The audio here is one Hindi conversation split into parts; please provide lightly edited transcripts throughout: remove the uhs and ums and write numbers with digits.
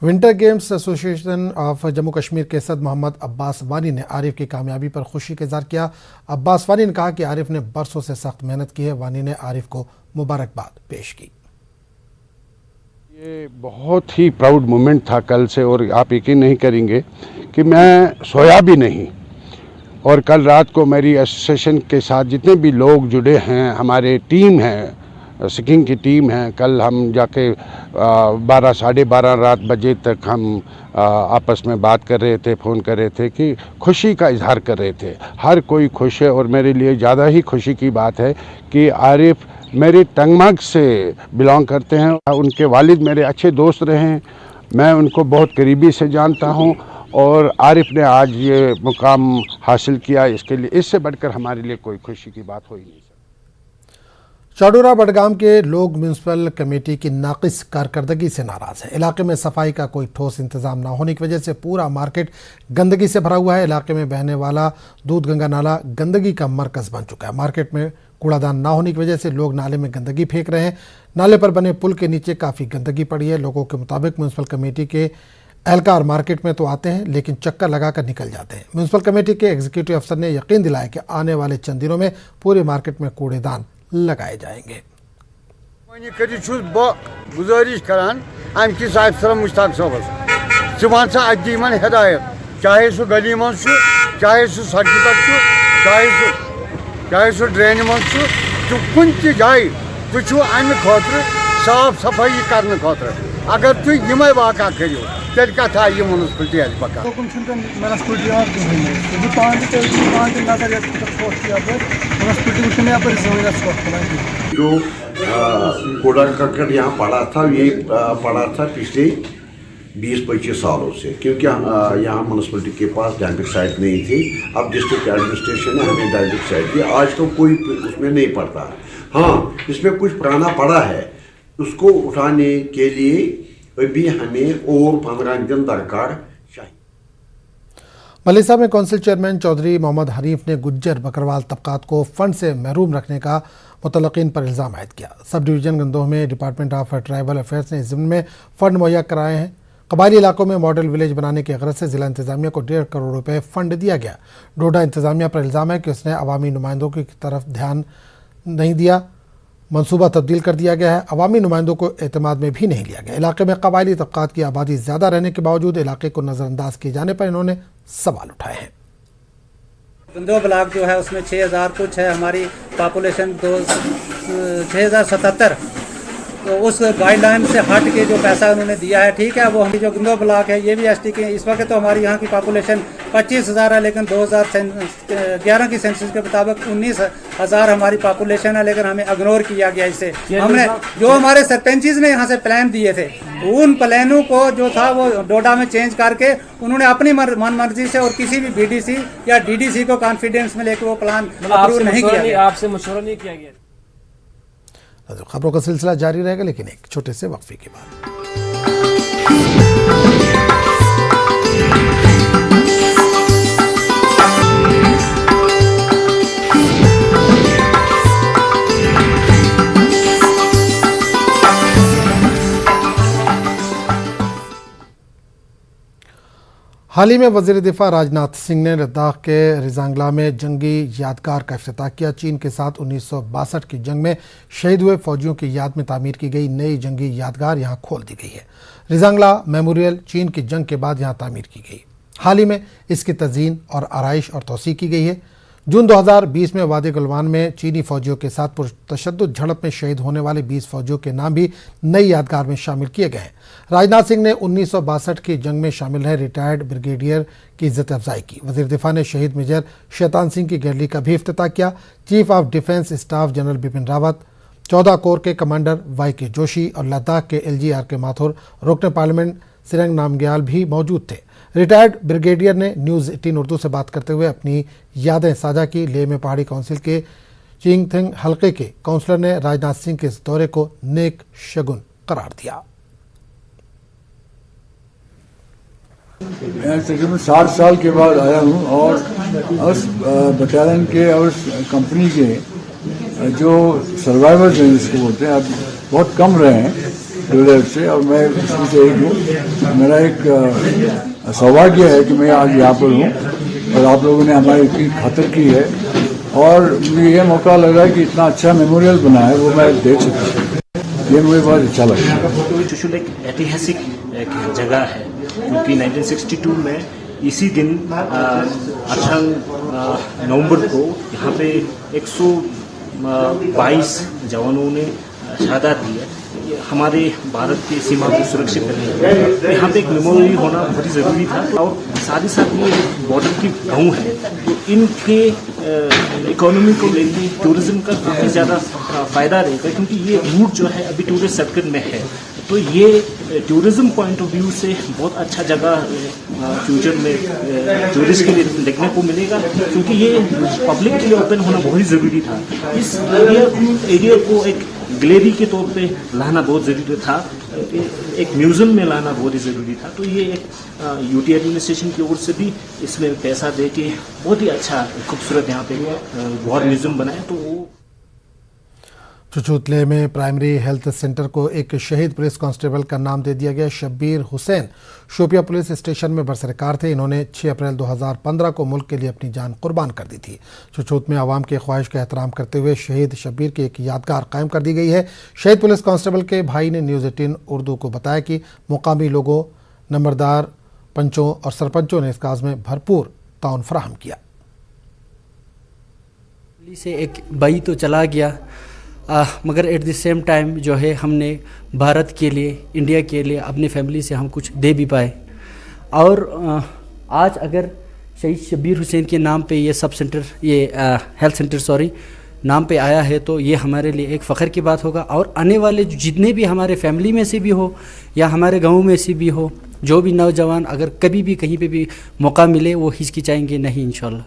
Winter games association of Jammu Kashmir के सदर मोहम्मद अब्बास वानी ने आरिफ की कामयाबी पर खुशी का इजहार किया। अब्बास वानी ने कहा कि आरिफ ने बरसों से सख्त मेहनत की है। वानी ने आरिफ को मुबारकबाद पेश की। ये बहुत ही प्राउड मोमेंट था कल से, और आप यकीन नहीं करेंगे कि मैं सोया भी नहीं। और कल रात को मेरी एसोसिएशन के साथ जितने भी लोग जुड़े हैं, हमारे टीम है, सिकिंग की टीम है, कल हम जाके 12 साढ़े 12 रात बजे तक हम आपस में बात कर रहे थे, फ़ोन कर रहे थे कि खुशी का इजहार कर रहे थे। हर कोई खुश है और मेरे लिए ज़्यादा ही खुशी की बात है कि आरिफ मेरे टंगमग से बिलोंग करते हैं। उनके वालिद मेरे अच्छे दोस्त रहे हैं, मैं उनको बहुत करीबी से जानता हूं, और आरिफ ने आज ये मुकाम हासिल किया, इसके लिए इससे बढ़कर हमारे लिए कोई खुशी की बात हो ही नहीं। चौडूरा बडगाम के लोग म्यूनसिपल कमेटी की नाकिस कारकर्दगी से नाराज है। इलाके में सफाई का कोई ठोस इंतजाम न होने की वजह से पूरा मार्केट गंदगी से भरा हुआ है। इलाके में बहने वाला दूध गंगा नाला गंदगी का मरकज बन चुका है। मार्केट में कूड़ादान न होने की वजह से लोग नाले में गंदगी फेंक रहे हैं। नाले पर बने पुल के नीचे काफ़ी गंदगी पड़ी है। लोगों के मुताबिक म्यूनसिपल कमेटी के एहलकार मार्केट में तो आते हैं लेकिन चक्कर लगाकर निकल जाते हैं। म्यूनसिपल कमेटी के एग्जीक्यूटिव अफसर ने यकीन दिलाया कि आने वाले चंद दिनों में पूरे मार्केट में कूड़ेदान लगाए जाएंगे। गुजारिश करान अमि साहिब मुश्ताक साहबस वन हिदायत, चाहे सह गली मन, चाहे सह सड़क पे, चाहे सह ड्रेन मन, कुन जाए तुम अमि खुद साफ सफाई करने खुद अगर तुम यमे वाक़ा करो तेल कत आयु म्यूनसिपलिटी पकान। जो कूड़ा करकट यहाँ पड़ा था, ये पड़ा था पिछले 20-25 सालों से, क्योंकि यहाँ म्यूनसिपलिटी के पास डंपिंग साइट नहीं थी। अब डिस्ट्रिक्ट एडमिनिस्ट्रेशन ने हमें डंपिंग साइट दी। आज तो कोई उसमें नहीं पड़ता। हाँ, इसमें कुछ पुराना पड़ा है, उसको उठाने के लिए अभी हमें और 15 दिन दरकार चाहिए। मलिसा में कौंसिल चेयरमैन चौधरी मोहम्मद हनीफ ने गुज्जर बकरवाल तबकात को फंड से महरूम रखने का मुतल्लिकीन पर इल्ज़ाम आयद किया। सब डिवीज़न गंदोह में डिपार्टमेंट ऑफ ट्राइबल अफेयर्स ने इस ज़िम्मे में फ़ंड मुहैया कराए हैं। कबायली इलाकों में मॉडल विलेज बनाने की गरज से ज़िला इंतज़ामिया को 1.5 करोड़ रुपए फ़ंड दिया गया। डोडा इंतज़ामिया पर इल्ज़ाम है कि उसने अवामी नुमाइंदों की तरफ ध्यान नहीं दिया। मनसूबा तब्दील कर दिया गया है। अवामी नुमाइंदों को एतमाद में भी नहीं लिया गया। इलाके में कबायली तबकात की आबादी ज़्यादा रहने के बावजूद इलाके को नज़रअंदाज किए जाने पर इन्होंने सवाल उठाए हैं। गंदोह ब्लॉक जो है उसमें 6000 कुछ है, हमारी पॉपुलेशन 6077, तो उस गाइडलाइन से हट के जो पैसा उन्होंने दिया है, ठीक है, वो हम जो गंदोह ब्लॉक है ये भी एसटी के इस वक्त तो हमारी यहाँ की पॉपुलेशन 25,000 है, लेकिन 2011 की सेंसस के मुताबिक 19,000 हमारी पॉपुलेशन है, लेकिन हमें इग्नोर किया गया। इससे हमने जो हमारे सरपंचेस ने यहाँ से प्लान दिए थे, उन प्लानों को जो था वो डोडा में चेंज करके उन्होंने अपनी मन मर्जी से और किसी भी बीडीसी या डीडीसी को कॉन्फिडेंस में लेकर वो प्लान अप्रूव नहीं किया गया। आपसे मशवरा नहीं किया गया। खबरों का सिलसिला जारी रहेगा, लेकिन एक छोटे से वक्फे के बाद। हाल ही में वज़ीर दिफा राजनाथ सिंह ने लद्दाख के रिजांगला में जंगी यादगार का इफ्तिताह किया। चीन के साथ 1962 की जंग में शहीद हुए फौजियों की याद में तामीर की गई नई जंगी यादगार यहां खोल दी गई है। रिजांगला मेमोरियल चीन की जंग के बाद यहां तामीर की गई। हाल ही में इसकी तज़ीन और आराइश और तौसी की गई है। जून 2020 में वादी गुलवान में चीनी फौजियों के साथ पुरतशद्दुद झड़प में शहीद होने वाले 20 फौजियों के नाम भी नई यादगार में शामिल किए गए हैं। राजनाथ सिंह ने 1962 की जंग में शामिल रहे रिटायर्ड ब्रिगेडियर की इज्जत अफजाई की। वज़ीर दिफा ने शहीद मेजर शैतान सिंह की गैलरी का भी इफ्तिताह किया। Chief of defence staff general Bipin Rawat, 14 core के कमांडर YK जोशी और लद्दाख के LG RK माथुर, रुकन पार्लियामेंट सिरंग नामग्याल भी मौजूद थे। रिटायर्ड ब्रिगेडियर ने न्यूज़ 18 उर्दू से बात करते हुए अपनी यादें साझा की। लेह में पहाड़ी काउंसिल के चिंगथिंग हल्के के काउंसलर ने राजनाथ सिंह के इस दौरे को नेक शगुन करार दिया। मैं तकरीबन 60 साल के बाद आया हूँ और उस बटालियन के और उस कंपनी के जो सर्वाइवर्स हैं जिसको बोलते हैं, अब बहुत कम रहे हैं टूरिस्ट से, और मैं इसमें से एक हूँ। मेरा एक सौभाग्य है कि मैं आज यहाँ पर हूँ और आप लोगों ने हमारी इतनी खातिर की है, और मुझे ये मौका लगा कि इतना अच्छा मेमोरियल बना है वो मैं देख सकता हूँ। ये मुझे बहुत अच्छा लगा। चुशुल एक ऐतिहासिक एक जगह है, क्योंकि 1962 में इसी दिन 18 नवंबर को यहाँ पे 122 जवानों ने शहादत दी है हमारे भारत की सीमा को सुरक्षित करने के लिए। यहाँ पे एक मेमोरियल होना बहुत ही ज़रूरी था, और साथ ही साथ ये बॉर्डर की गाँव है, तो इनके इकोनॉमी को लेके टूरिज्म का काफ़ी ज़्यादा फ़ायदा रहेगा, क्योंकि ये रूट जो है अभी टूरिस्ट सर्किट में है। तो ये टूरिज्म पॉइंट ऑफ व्यू से बहुत अच्छा जगह फ्यूचर में टूरिस्ट के लिए देखने को मिलेगा, क्योंकि ये पब्लिक के लिए ओपन होना बहुत ही ज़रूरी था। इस एरिया को एक गैलरी के तौर पे लाना बहुत ज़रूरी था, एक म्यूज़ियम में लाना बहुत ही ज़रूरी था। तो ये एक यूटी एडमिनिस्ट्रेशन की ओर से भी इसमें पैसा दे के बहुत ही अच्छा खूबसूरत यहाँ पे वॉर म्यूज़ियम बनाया। तो वो चुचुतले में प्राइमरी हेल्थ सेंटर को एक शहीद पुलिस कांस्टेबल का नाम दे दिया गया। शब्बीर हुसैन शोपिया पुलिस स्टेशन में बरसरकार थे। इन्होंने 6 अप्रैल 2015 को मुल्क के लिए अपनी जान कुर्बान कर दी थी। चुचुत में आवाम की ख्वाहिश का एहतराम करते हुए शहीद शब्बीर की एक यादगार कायम कर दी गई है। शहीद पुलिस कांस्टेबल के भाई ने न्यूज़ 18 उर्दू को बताया कि मुकामी लोगों, नंबरदार, पंचों और सरपंचों ने इस काज में भरपूर ताउन फराहम किया। से एक भाई तो चला गया, मगर एट द सेम टाइम जो है हमने भारत के लिए, इंडिया के लिए, अपनी फैमिली से हम कुछ दे भी पाए। और आज अगर शहीद शब्बीर हुसैन के नाम पे ये सब सेंटर, ये हेल्थ सेंटर नाम पे आया है, तो ये हमारे लिए एक फ़ख्र की बात होगा। और आने वाले जितने भी हमारे फैमिली में से भी हो या हमारे गाँव में से भी हो, जो भी नौजवान अगर कभी भी कहीं पे भी मौका मिले वो हिचकिचाएंगे नहीं इंशाल्लाह।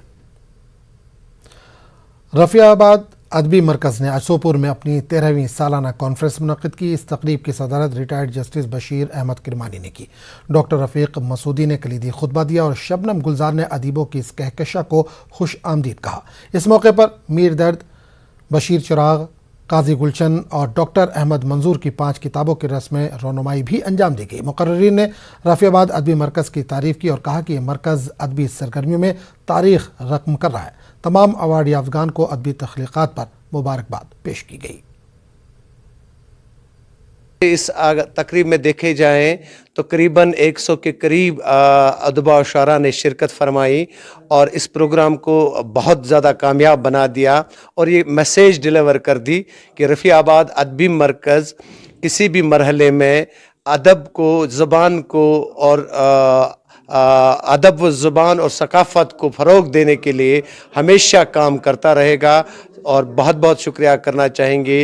रफ़ियाबाद अदबी मरकज़ ने आज सोपुर में अपनी 13वीं सालाना कॉन्फ्रेंस मुनक़िद की। इस तकरीब की सदारत रिटायर्ड जस्टिस बशीर अहमद किरमानी ने की। डॉक्टर रफ़ीक मसूदी ने कलीदी खुतबा दिया और शबनम गुलजार ने अदीबों की इस कहकशा को खुश आमदीद कहा। इस मौके पर मीर दर्द, बशीर चिराग, काजी गुलशन और डॉक्टर अहमद मंजूर की 5 किताबों की रस्म रोनुमाई भी अंजाम दी गई। मुकर्रिरीन ने रफ़ियाबाद अदबी मरकज़ की तारीफ़ की और कहा कि यह मरकज़ अदबी सरगर्मियों में तारीख़ रकम कर रहा है। तमाम अवार्ड याफ्तगान को अदबी तख्लीक़ात पर मुबारकबाद पेश की गई। इस तकरीब में देखे जाएं तो करीबन 100 के करीब अदबा और शारा ने शिरकत फरमाई और इस प्रोग्राम को बहुत ज़्यादा कामयाब बना दिया और ये मैसेज डिलीवर कर दी कि रफ़ियाबाद अदबी मरकज़ किसी भी मरहले में अदब को, ज़बान को और अदब व ज़ुबान और सकाफ़त को फ़रोग़ देने के लिए हमेशा काम करता रहेगा। और बहुत बहुत शुक्रिया करना चाहेंगे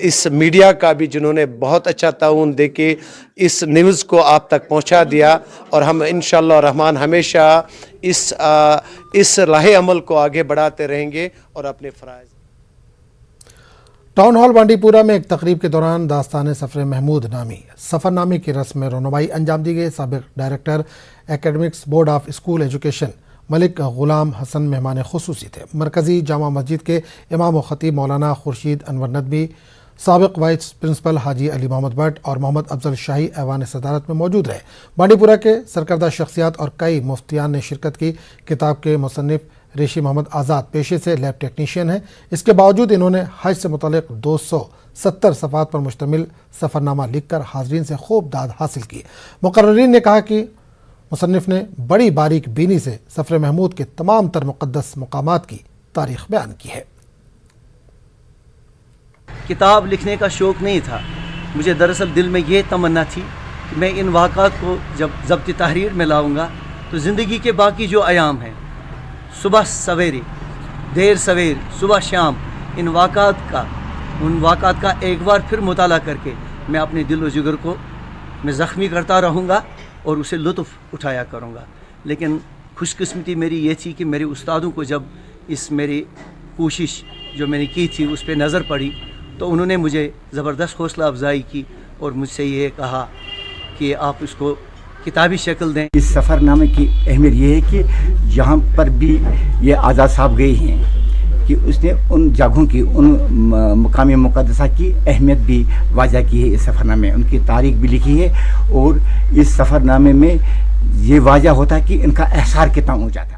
इस मीडिया का भी, जिन्होंने बहुत अच्छा ताउन दे के इस न्यूज़ को आप तक पहुंचा दिया। और हम इंशाअल्लाह रहमान हमेशा इस राह अमल को आगे बढ़ाते रहेंगे और अपने फ़राइज़। टाउन हॉल बांडीपुरा में एक तकरीब के दौरान दास्तान सफ़र महमूद नामी सफ़रनामे की रस्म रोनुमाई अंजाम दी गई। साबिक़ director academics board of school education Malik Ghulam Hasan मेहमान खुसूसी थे। मरकज़ी जामा मस्जिद के इमाम व ख़तीब मौलाना खुर्शीद अनवर नदवी, साबिक़ वाइस प्रिंसिपल हाजी अली मोहम्मद भट्ट और मोहम्मद अफजल शाही ऐवान सदारत में मौजूद रहे। बांडीपुरा के सरकर्दा शख्सियात और कई मुफ्तियान ने शिरकत की। किताब के मुसन्निफ ऋषि मोहम्मद आज़ाद पेशे से लैब टेक्नीशियन हैं। इसके बावजूद इन्होंने हज से मुतल्लिक़ 270 सफ़ात पर मुश्तमिल सफ़रनामा लिखकर हाज़रीन से खूब दाद हासिल की। मुकर्रिरीन ने कहा कि मुसन्निफ ने बड़ी बारीक बीनी से सफ़र महमूद के तमाम तर मुक़द्दस मकामात की तारीख़ बयान की है। किताब लिखने का शौक़ नहीं था मुझे, दरअसल दिल में ये तमन्ना थी कि मैं इन वाक़ात को जब ज़ब्त तहरीर में लाऊंगा तो ज़िंदगी के बाकी जो अयाम हैं, सुबह सवेरे, देर सवेर, सुबह शाम, उन वाक़ात का एक बार फिर मुताला करके मैं अपने दिल व जिगर को मैं ज़ख्मी करता रहूँगा और उसे लुत्फ़ उठाया करूँगा। लेकिन खुशकिस्मती मेरी ये थी कि मेरे उस्तादों को जब इस मेरी कोशिश जो मैंने की थी उस पर नज़र पड़ी तो उन्होंने मुझे ज़बरदस्त हौसला अफजाई की और मुझसे ये कहा कि आप इसको किताबी शक्ल दें। इस सफ़रनामे की अहमियत ये है कि जहाँ पर भी ये आज़ाद साहब गए हैं कि उसने उन जगहों की, उन मकामी मुक़द्दसा की अहमियत भी वाज़ा की है इस सफ़रनामे में, उनकी तारीख भी लिखी है और इस सफ़रनामे में ये वाज़ा होता है कि इनका एहसार कितना ऊँचा था।